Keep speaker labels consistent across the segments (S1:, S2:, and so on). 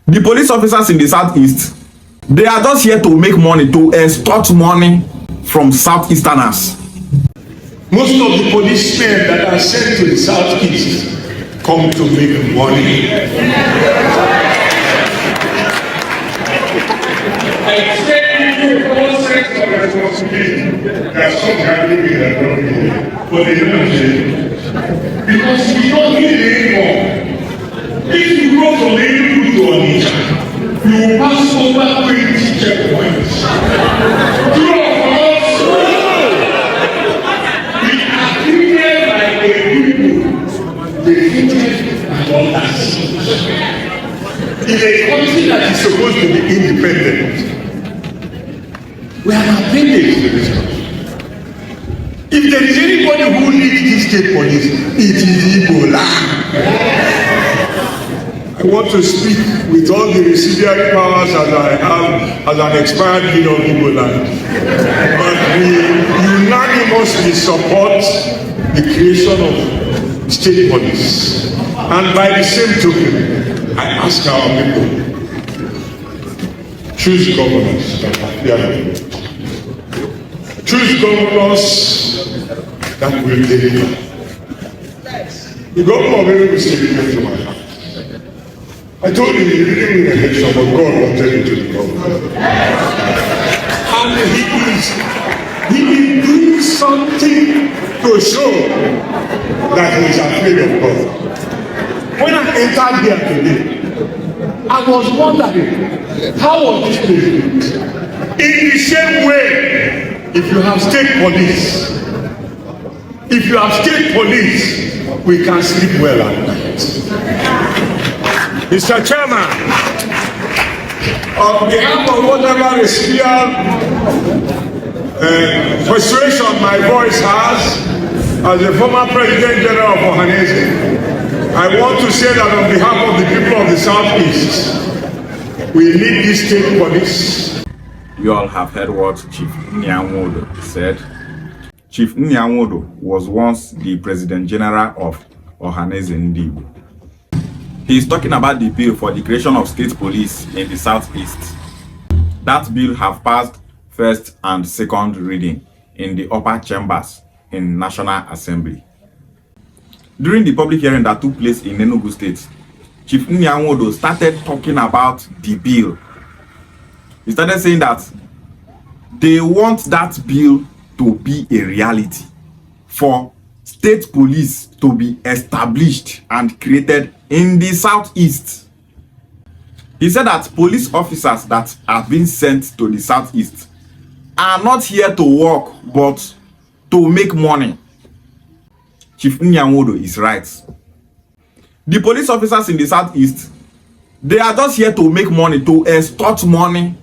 S1: The police officers in the southeast, they are just here to make money, to extort money from southeasterners.
S2: Most of the policemen that are sent to the southeast come to make money. I expect you to all sense of responsibility that some can do that don't do it, but they don't say because we don't need it anymore. If you go from Igbo to Onitsha, you will pass over 20 checkpoints. True of us, we are treated like a people, defeated and others. In a country that is supposed to be independent, we are an appendix to this country. If there is anybody who needs this state police, it is Igbo land. I want to speak with all the residual powers as I have as an expired king of Igbo land. But we unanimously support the creation of state police. And by the same token, I ask our people, choose governors that are fair. Choose governors that will deliver. The governor of every state came to my heart. I told him he didn't win an election, but God wanted him to be governor. And he will do something to show that he is afraid of God. When I entered here today, I was wondering, how was this place? In the same way, if you have state police, we can sleep well at night. Mr. Chairman, on behalf of whatever residual persuasion my voice has as the former President General of Ohanese, I want to say that on behalf of the people of the Southeast, we need this state police.
S1: You all have heard what Chief Nnia Nwodo said. Chief Nnia Nwodo was once the President General of Ohanese Igbo. He is talking about the bill for the creation of state police in the southeast. That bill have passed first and second reading in the upper chambers in National Assembly. During the public hearing that took place in Enugu State, Chief Nnia Nwodo started talking about the bill. He started saying that they want that bill to be a reality, for state police to be established and created in the southeast. He said that police officers that have been sent to the southeast are not here to work but to make money. Chief Nnia Nwodo is right. The police officers in the southeast, they are just here to make money, to extort money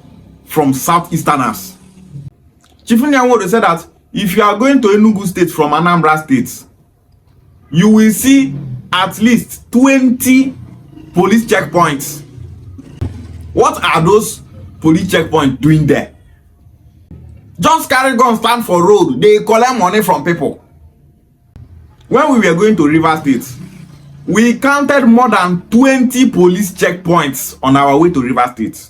S1: from southeasterners. Chief Nnia Nwodo said that if you are going to Enugu State from Anambra State, you will see at least 20 police checkpoints. What are those police checkpoints doing there? Just carry guns, stand for road, they collect money from people. When we were going to River State, we counted more than 20 police checkpoints on our way to River State.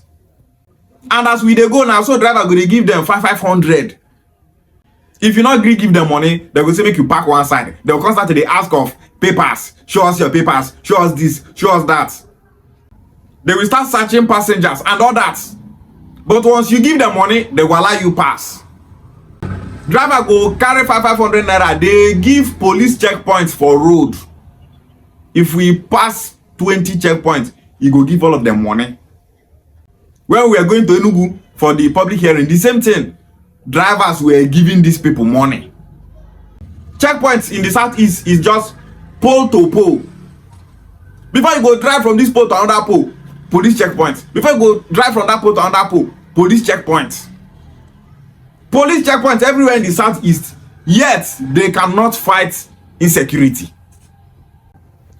S1: And as we dey go now, so driver go dey give them 500. If you not give them money, they will say make you park one side. They will constantly ask of papers. Show us your papers. Show us this. Show us that. They will start searching passengers and all that. But once you give them money, they will allow you pass. Driver go carry 500 naira. They give police checkpoints for road. If we pass 20 checkpoints, he go give all of them money. When we are going to Enugu for the public hearing, the same thing. Drivers were giving these people money. Checkpoints in the southeast is just pole to pole. Before you go drive from this pole to another pole, police checkpoints. Before you go drive from that pole to another pole, police checkpoints. Police checkpoints everywhere in the southeast, yet they cannot fight insecurity.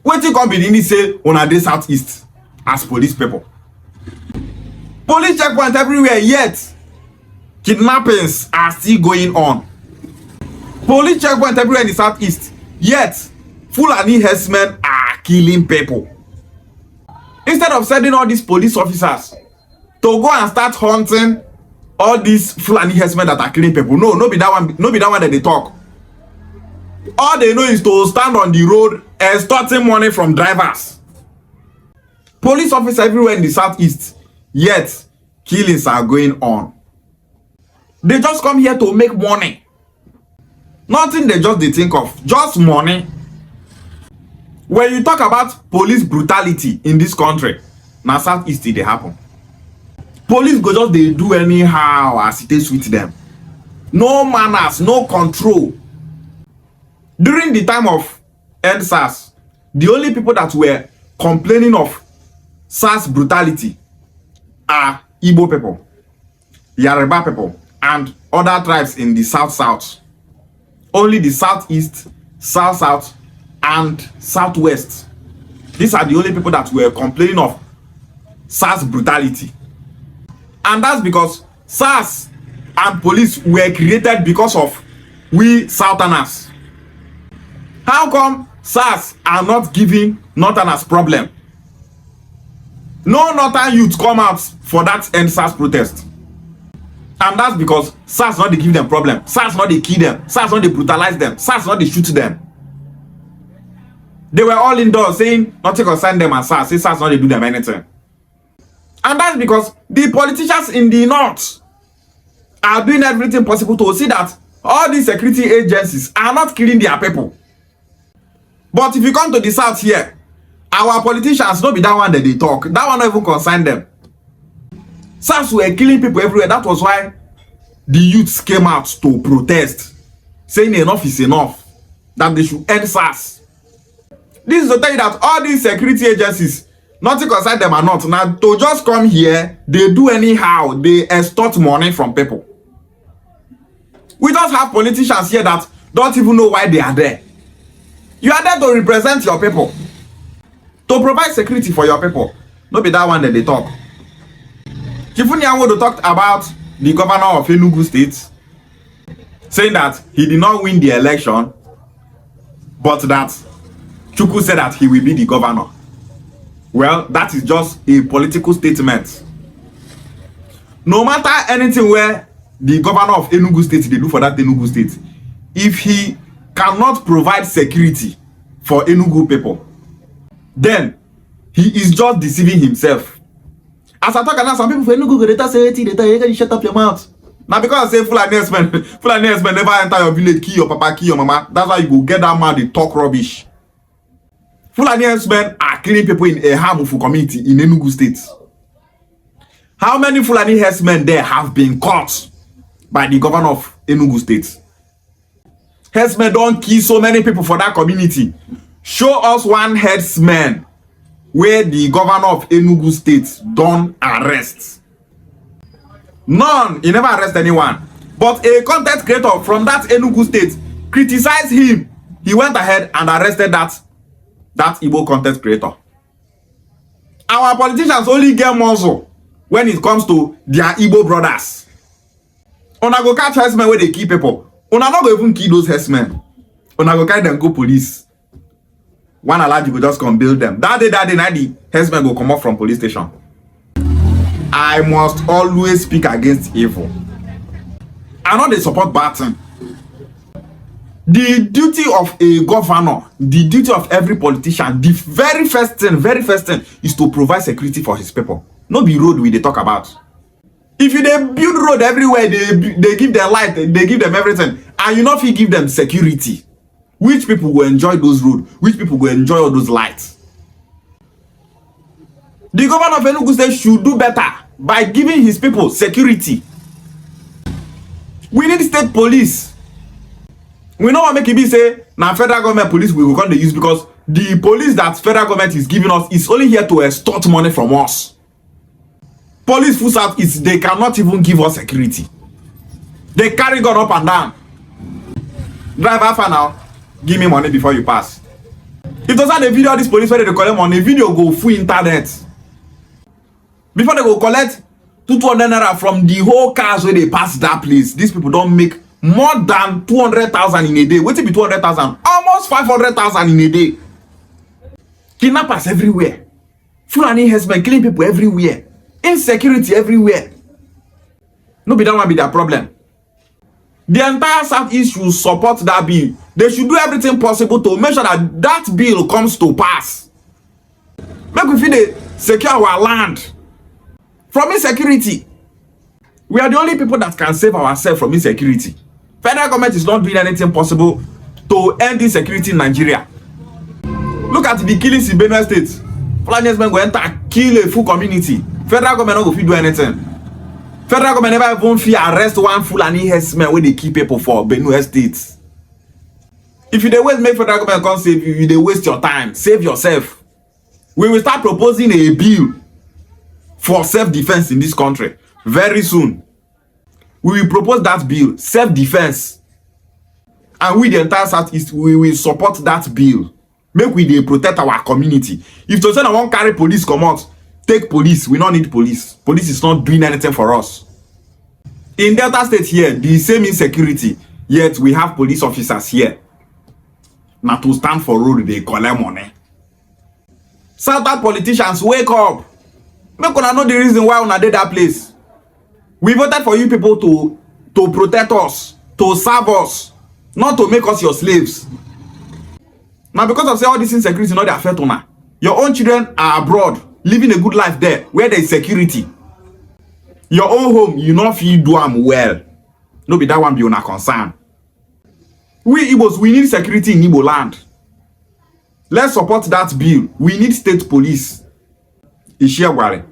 S1: Wetin come begin say una dey southeast as police people? Police checkpoints everywhere, yet kidnappings are still going on. Police checkpoints everywhere in the southeast, yet Fulani herdsmen are killing people. Instead of sending all these police officers to go and start hunting all these Fulani herdsmen that are killing people. No be that one that they talk. All they know is to stand on the road extorting money from drivers. Police officers everywhere in the southeast, yet killings are going on. They just come here to make money. Nothing they think of, just money. When you talk about police brutality in this country, now southeast they happen. Police go just they do anyhow as it is with them. No manners, no control. During the time of SARS, the only people that were complaining of SARS brutality are Igbo people, Yoruba people, and other tribes in the south. Only the southeast, south, and southwest. These are the only people that were complaining of SARS brutality. And that's because SARS and police were created because of we Southerners. How come SARS are not giving Northerners problem? No Northern youth come out for that end SARS protest. And that's because SARS not they give them problem. SARS not they kill them. SARS not they brutalize them. SARS not they shoot them. They were all indoors saying nothing concern them and SARS. Say SARS not they do them anything. And that's because the politicians in the north are doing everything possible to see that all these security agencies are not killing their people. But if you come to the south here, our politicians don't be that one that they talk. That one not even concern them. SARS were killing people everywhere. That was why the youths came out to protest, saying enough is enough, that they should end SARS. This is to tell you that all these security agencies, nothing concern them or not. Now, to just come here, they do anyhow. They extort money from people. We just have politicians here that don't even know why they are there. You are there to represent your people, to provide security for your people. Not be that one that they talk. Chief Nnia Nwodo talked about the governor of Enugu State, saying that he did not win the election, but that Chukwu said that he will be the governor. Well, that is just a political statement. No matter anything where the governor of Enugu State they do for that Enugu State, if he cannot provide security for Enugu people, then he is just deceiving himself. As I talk now, some people for Enugu they say you shut up your mouth. Now because I say Fulani herdsmen never enter your village, kill your papa, kill your mama. That's why you go get that man, they talk rubbish. Fulani herdsmen are killing people in a harmful community in Enugu State. How many Fulani herdsmen there have been caught by the governor of Enugu State? Herdsmen don't kill so many people for that community. Show us one herdsman where the governor of Enugu State don't arrest. None. He never arrest anyone. But a content creator from that Enugu State criticized him. He went ahead and arrested that Igbo content creator. Our politicians only get muscle when it comes to their Igbo brothers. Una go catch herdsmen where they kill people. Una not go even kill those herdsmen. Una go carry them go police. One allergy go just come build them. That day, night, the herdsmen go come up from police station. I must always speak against evil. I know they support bad thing. The duty of a governor, the duty of every politician, the very first thing is to provide security for his people. Not be road we they talk about. If you they build road everywhere, they give them light, they give them everything, and you know if you give them security, which people will enjoy those roads, which people will enjoy all those lights. The governor of Enugu State should do better by giving his people security. We need state police. We know what make it be say now federal government police we will come to use, because the police that federal government is giving us is only here to extort money from us. Police full south is they cannot even give us security. They carry gun up and down. Driver for now, give me money before you pass. If those are the video of this police where they collect money, video go full internet. Before they go collect 200 naira from the whole cars where they pass that place, these people don't make more than 200,000 in a day. What it be 200,000? Almost 500,000 in a day. Kidnappers everywhere. Fulani herdsmen killing people everywhere. Insecurity everywhere. No be that one be their problem. The entire Southeast should support that bill. They should do everything possible to make sure that that bill comes to pass. Make we fit secure our land from insecurity. We are the only people that can save ourselves from insecurity. Federal government is not doing anything possible to end insecurity in Nigeria. Look at the killings in Benue State. Fulani men go enter, kill a full community. Federal government not go fit do anything. Federal government never even fit arrest one Fulani herdsman where they keep people for Benue State. If you dey wait make federal government come save you, you dey waste your time. Save yourself. We will start proposing a bill for self-defense in this country very soon. We will propose that bill, self-defense, and we the entire Southeast we will support that bill. Make we dey protect our community. If to say I won't carry police come out, take police. We don't need police. Police is not doing anything for us. In Delta State here, the same insecurity, yet we have police officers here. Now to stand for road, they collect money. Southern politicians, wake up. Make una know the reason why una did that place. We voted for you people to protect us, to serve us, not to make us your slaves. Now because of say all this insecurity not dey affect una. Your own children are abroad, living a good life there, where there is security. Your own home, you not feel do am well. No be that one be una concern. We Igbos, we need security in Igbo land. Let's support that bill. We need state police. Ishiagware.